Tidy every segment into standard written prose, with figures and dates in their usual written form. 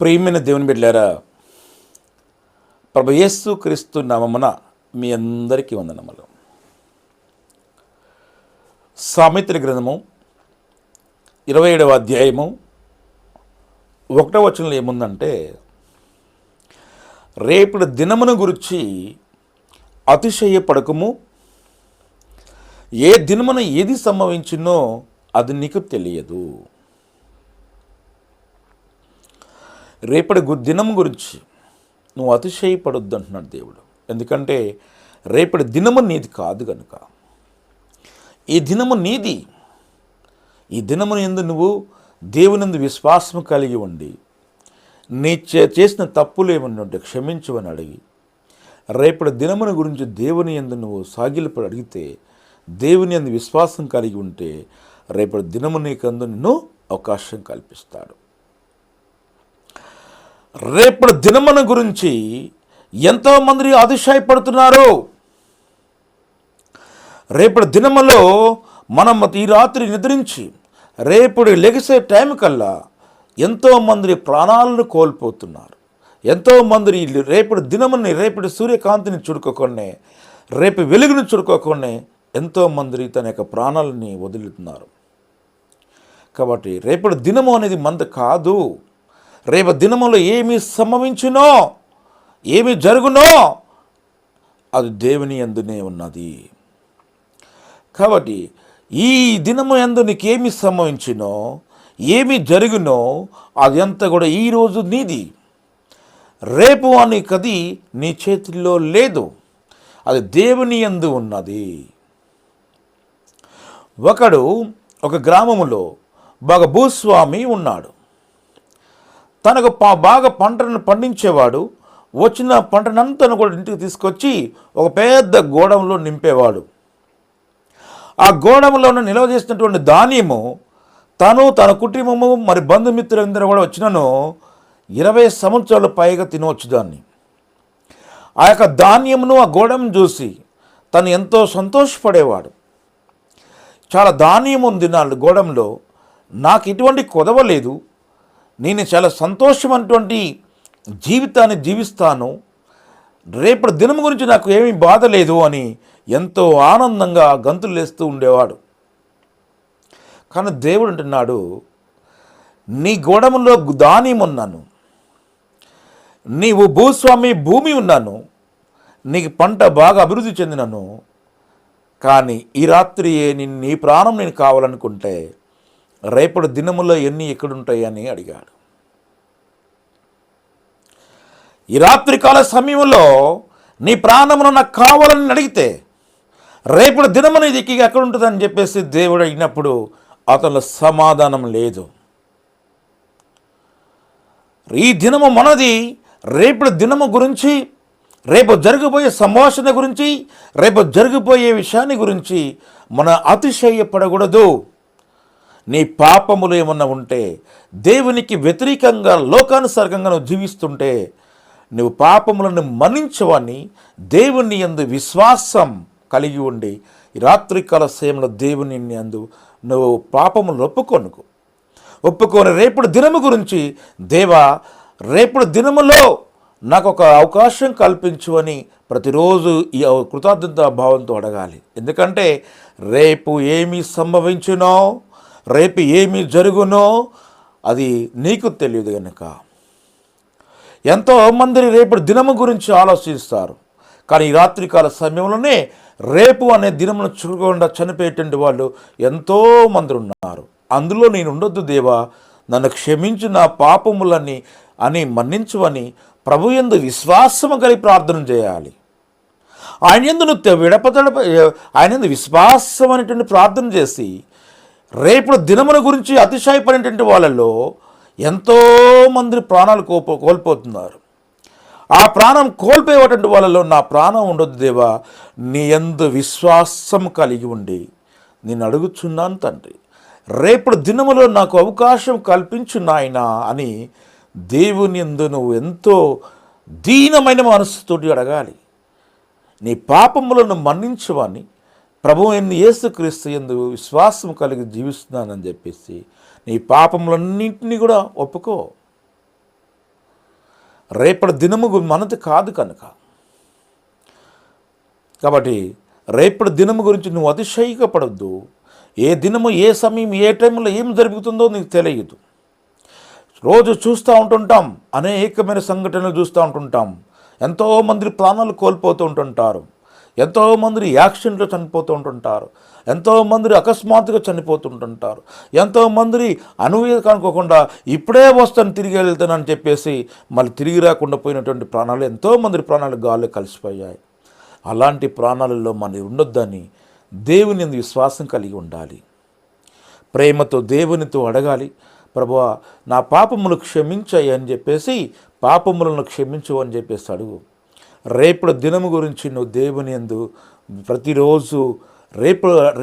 ప్రియమైన దేవుని బిడ్డలారా, ప్రభు యేసు క్రీస్తు నామమున మీ అందరికీ వందనములు. సామెతల గ్రంథము 27వ అధ్యాయము 1వ వచనంలో ఏముందంటే, రేపటి దినమును గురించి అతిశయపడకము, ఏ దినమున ఏది సంభవించినో అది నీకు తెలియదు. రేపటి దినం గురించి నువ్వు అతిశయపడొద్దు అంటున్నాడు దేవుడు. ఎందుకంటే రేపటి దినము నీది కాదు కనుక. ఈ దినము నీది. ఈ దినమును యందు నువ్వు దేవునందు విశ్వాసం కలిగి ఉండి, నీ చేసిన తప్పులు ఏమన్నా ఉంటే క్షమించమని అడిగి, రేపటి దినమును గురించి దేవుని యందు నువ్వు సాగిలపడి అడిగితే, దేవుని యందు విశ్వాసం కలిగి ఉంటే రేపటి దినము నీకందు నిన్ను అవకాశం కల్పిస్తాడు. రేపటి దినమున గురించి ఎంతోమంది అతిశయపడుతున్నారు. రేపటి దినములో మనం ఈ రాత్రి నిద్రించి రేపటి లెగిసే టైం కల్లా ఎంతోమంది ప్రాణాలను కోల్పోతున్నారు. ఎంతోమంది రేపటి దినముని, రేపటి సూర్యకాంతిని చూడుకోకుండా, రేపు వెలుగుని చూడుకోకుండా ఎంతోమంది తన యొక్క ప్రాణాలని వదులుతున్నారు. కాబట్టి రేపటి దినము అనేది మనది కాదు. రేపు దినములో ఏమి సంభవించునో, ఏమి జరుగునో అది దేవుని యందునే ఉన్నది. కాబట్టి ఈ దినము యందు నీకేమి సంభవించినో, ఏమి జరుగునో అది అంతా కూడా ఈరోజు నీది. రేపు అనికది నీ చేతుల్లో లేదు, అది దేవుని యందు ఉన్నది. ఒక గ్రామములో బాగా భూస్వామి ఉన్నాడు. తనకు బాగా పంటను పండించేవాడు. వచ్చిన పంటనంతను కూడా ఇంటికి తీసుకొచ్చి ఒక పెద్ద గోడంలో నింపేవాడు. ఆ గోడంలోనే నిల్వ చేసినటువంటి ధాన్యము తన కుటుంబము మరి బంధుమిత్రులందరూ కూడా వచ్చినను 20 సంవత్సరాల పైగా తినవచ్చు దాన్ని. ఆ యొక్క ధాన్యమును, ఆ గోడం చూసి తను ఎంతో సంతోషపడేవాడు. చాలా ధాన్యం ఉంది నా గోడంలో, నాకు ఎటువంటి కొదవ లేదు, నేను చాలా సంతోషమైనటువంటి జీవితాన్ని జీవిస్తాను, రేపటి దినం గురించి నాకు ఏమీ బాధ లేదు అని ఎంతో ఆనందంగా గంతులు వేస్తూ ఉండేవాడు. కానీ దేవుడు అంటున్నాడు, నీ గోడములో ధాన్యం ఉన్నాను, నీవు భూస్వామి భూమి ఉన్నాను, నీకు పంట బాగా అభివృద్ధి చెందినను, కానీ ఈ రాత్రి నీ ప్రాణం నేను కావాలనుకుంటే రేపటి దినములో ఎన్ని ఎక్కడుంటాయి అని అడిగాడు. ఈ రాత్రికాల సమయంలో నీ ప్రాణమును నాకు కావాలని అడిగితే రేపటి దినమున ఇది ఎక్కడుంటుందని చెప్పేసి దేవుడు అడిగినప్పుడు అతను సమాధానం లేదు. ఈ దినము మనది. రేపటి దినము గురించి, రేపు జరగబోయే సంభాషణ గురించి, రేపు జరగబోయే విషయాన్ని గురించి మన అతిశయపడకూడదు. నీ పాపములు ఏమన్నా ఉంటే, దేవునికి వ్యతిరేకంగా లోకానుసారంగా నువ్వు జీవిస్తుంటే, నువ్వు పాపములను మన్నించవని దేవుని యందు విశ్వాసం కలిగి ఉండి ఈ రాత్రికాల సమయంలో దేవుని యందు నువ్వు పాపములను ఒప్పుకొని రేపటి దినము గురించి, దేవా రేపటి దినములో నాకు ఒక అవకాశం కల్పించు అని ప్రతిరోజు ఈ కృతజ్ఞతా భావంతో అడగాలి. ఎందుకంటే రేపు ఏమి సంభవించునో, రేపు ఏమి జరుగునో అది నీకు తెలియదు కనుక. ఎంతోమంది రేపటి దినము గురించి ఆలోచిస్తారు, కానీ ఈ రాత్రికాల సమయంలోనే రేపు అనే దినమును చూడకుండా చనిపోయేటువంటి వాళ్ళు ఎంతోమంది ఉన్నారు. అందులో నేను ఉండొద్దు దేవా, నన్ను క్షమించు, నా పాపములని అని మన్నించువని ప్రభు యందు విశ్వాసము కలిగి ప్రార్థన చేయాలి. ఆయన యందు ఆయన యందు విశ్వాసం అనేటువంటి ప్రార్థన చేసి రేపు దినముల గురించి అతిశయపడినటువంటి వాళ్ళలో ఎంతోమంది ప్రాణాలు కోల్పోతున్నారు. ఆ ప్రాణం కోల్పోయేటువంటి వాళ్ళలో నా ప్రాణం ఉండొద్దు దేవా, నీ యందు విశ్వాసం కలిగి ఉండి నేను అడుగుచున్నాను తండ్రి, రేపటి దినములో నాకు అవకాశం కల్పించు నాయనా అని దేవుని యందు నువ్వు ఎంతో దీనమైన మనసుతోటి అడగాలి. నీ పాపములను మన్నించవని ప్రభువు యేసుక్రీస్తు యందు విశ్వాసం కలిగి జీవిస్తున్నానని చెప్పేసి నీ పాపములన్నింటినీ కూడా ఒప్పుకో. రేపటి దినము మనది కాదు కనుక. కాబట్టి రేపటి దినము గురించి నువ్వు అతిశయికపడద్దు. ఏ దినము, ఏ సమయం, ఏ టైంలో ఏం జరుగుతుందో నీకు తెలియదు. రోజు చూస్తూ ఉంటుంటాం, అనేకమైన సంఘటనలు చూస్తూ ఉంటుంటాం. ఎంతోమంది ప్రాణాలు కోల్పోతూ ఉంటుంటారు, ఎంతోమంది యాక్సిడెంట్లో చనిపోతూ ఉంటుంటారు, ఎంతోమంది అకస్మాత్తుగా చనిపోతుంటుంటారు, ఎంతోమంది అనుభవం అనుకోకుండా ఇప్పుడే వస్తాను తిరిగి వెళ్తానని చెప్పేసి మళ్ళీ తిరిగి రాకుండా పోయినటువంటి ప్రాణాలు, ఎంతోమంది ప్రాణాలు గాల్లో కలిసిపోయాయి. అలాంటి ప్రాణాలలో మనం ఉండొద్దని దేవుని యందు విశ్వాసం కలిగి ఉండాలి. ప్రేమతో దేవునితో అడగాలి, ప్రభువా నా పాపములు క్షమించాయి అని చెప్పేసి, పాపములను క్షమించు అని చెప్పేసి అడుగు. రేపటి దినము గురించి నువ్వు దేవుని యందు ప్రతిరోజు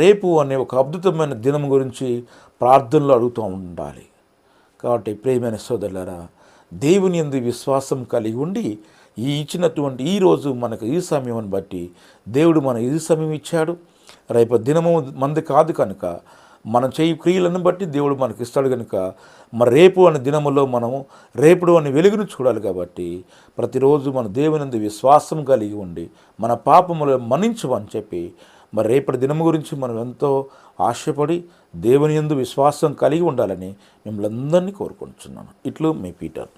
రేపు అనే ఒక అద్భుతమైన దినం గురించి ప్రార్థనలు అడుగుతూ ఉండాలి. కాబట్టి ప్రియమైన సోదరులారా, దేవుని యందు విశ్వాసం కలిగి ఉండి ఇచ్చినటువంటి ఈరోజు మనకు ఈ సమయం బట్టి దేవుడు మన ఈ సమయం ఇచ్చాడు. రేపు దినము మంది కాదు కనుక మనం చేయి క్రియలను బట్టి దేవుడు మనకి ఇస్తాడు కనుక మరి రేపు అనే దినములో మనము రేపుడు అనే వెలుగును చూడాలి. కాబట్టి ప్రతిరోజు మన దేవుని యందు విశ్వాసం కలిగి ఉండి మన పాపములు మన్నించమని చెప్పి మరి రేపటి దినము గురించి మనం ఎంతో ఆశపడి దేవుని యందు విశ్వాసం కలిగి ఉండాలని మిమ్మల్ని అందరినీ కోరుకుంటున్నాను. ఇట్లు మీ పీటర్.